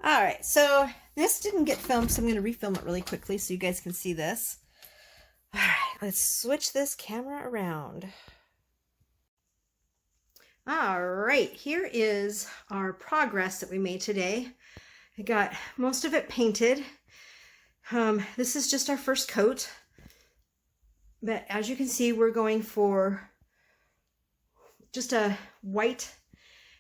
All right, so this didn't get filmed, so I'm going to refilm it really quickly so you guys can see this. All right, let's switch this camera around. All right, here is our progress that we made today. I got most of it painted. This is just our first coat, but as you can see, we're going for just a white.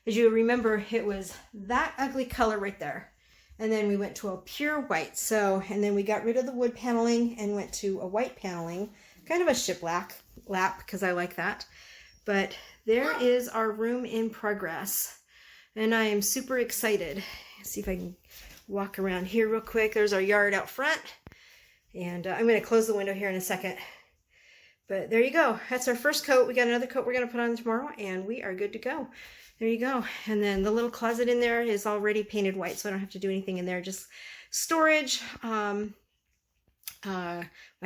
As you remember, it was that ugly color right there. And then we went to a pure white. And then we got rid of the wood paneling and went to a white paneling, kind of a shiplap because I like that. But there is our room in progress. And I am super excited. Let's see if I can walk around here real quick. There's our yard out front. And I'm going to close the window here in a second. But there you go. That's our first coat. We got another coat we're going to put on tomorrow, and we are good to go. There you go. And then the little closet in there is already painted white, so I don't have to do anything in there. Just storage. My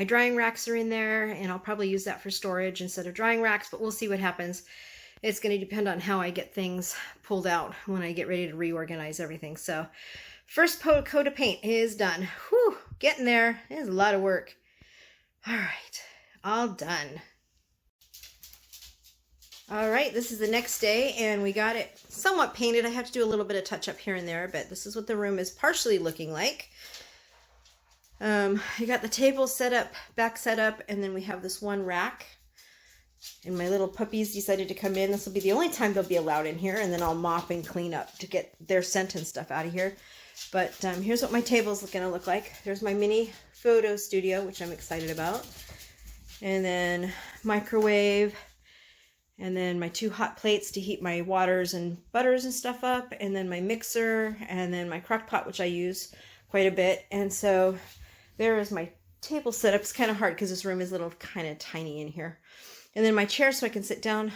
drying racks are in there, and I'll probably use that for storage instead of drying racks, but we'll see what happens. It's going to depend on how I get things pulled out when I get ready to reorganize everything. So first coat of paint is done. Whew, getting there. It is a lot of work. All right. All done. All right, this is the next day, and we got it somewhat painted. I have to do a little bit of touch up here and there, but this is what the room is partially looking like. I got the table set up, back set up, and then we have this one rack. And my little puppies decided to come in. This will be the only time they'll be allowed in here, and then I'll mop and clean up to get their scent and stuff out of here. But here's what my table is going to look like. There's my mini photo studio, which I'm excited about. And then microwave, and then my 2 hot plates to heat my waters and butters and stuff up, and then my mixer, and then my crock pot, which I use quite a bit. And so there is my table setup. It's kind of hard because this room is a little kind of tiny in here. And then my chair so I can sit down.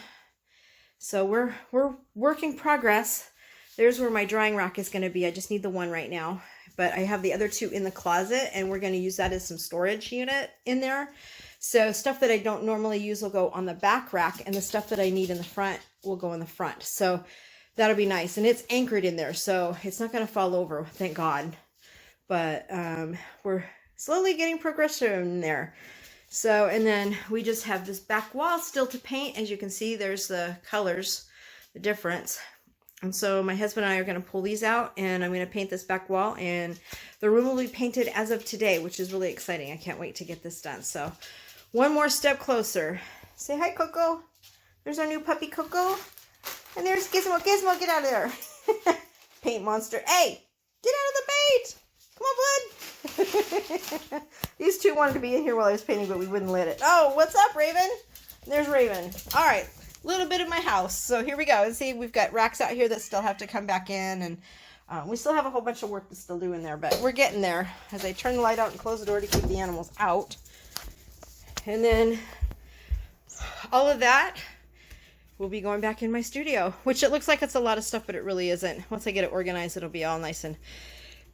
So we're work in progress. There's where my drying rack is going to be. I just need the one right now, but I have the other 2 in the closet, and we're going to use that as some storage unit in there. So stuff that I don't normally use will go on the back rack, and the stuff that I need in the front will go in the front. So that'll be nice. And it's anchored in there, so it's not going to fall over, thank God. But we're slowly getting progression there. So, and then we just have this back wall still to paint. As you can see, there's the colors, the difference. And so my husband and I are going to pull these out, and I'm going to paint this back wall, and the room will be painted as of today, which is really exciting. I can't wait to get this done. So one more step closer. Say hi, Coco. There's our new puppy, Coco. And there's Gizmo. Gizmo, get out of there. Paint monster. Hey, get out of the paint. Come on, bud. These 2 wanted to be in here while I was painting, but we wouldn't let it. Oh, what's up, Raven? There's Raven. All right. Little bit of my house. So here we go. See, we've got racks out here that still have to come back in, and we still have a whole bunch of work to still do in there, but we're getting there as I turn the light out and close the door to keep the animals out. And then all of that will be going back in my studio, which it looks like it's a lot of stuff, but it really isn't. Once I get it organized, it'll be all nice and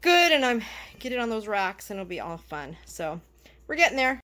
good, and get it on those racks, and it'll be all fun. So we're getting there.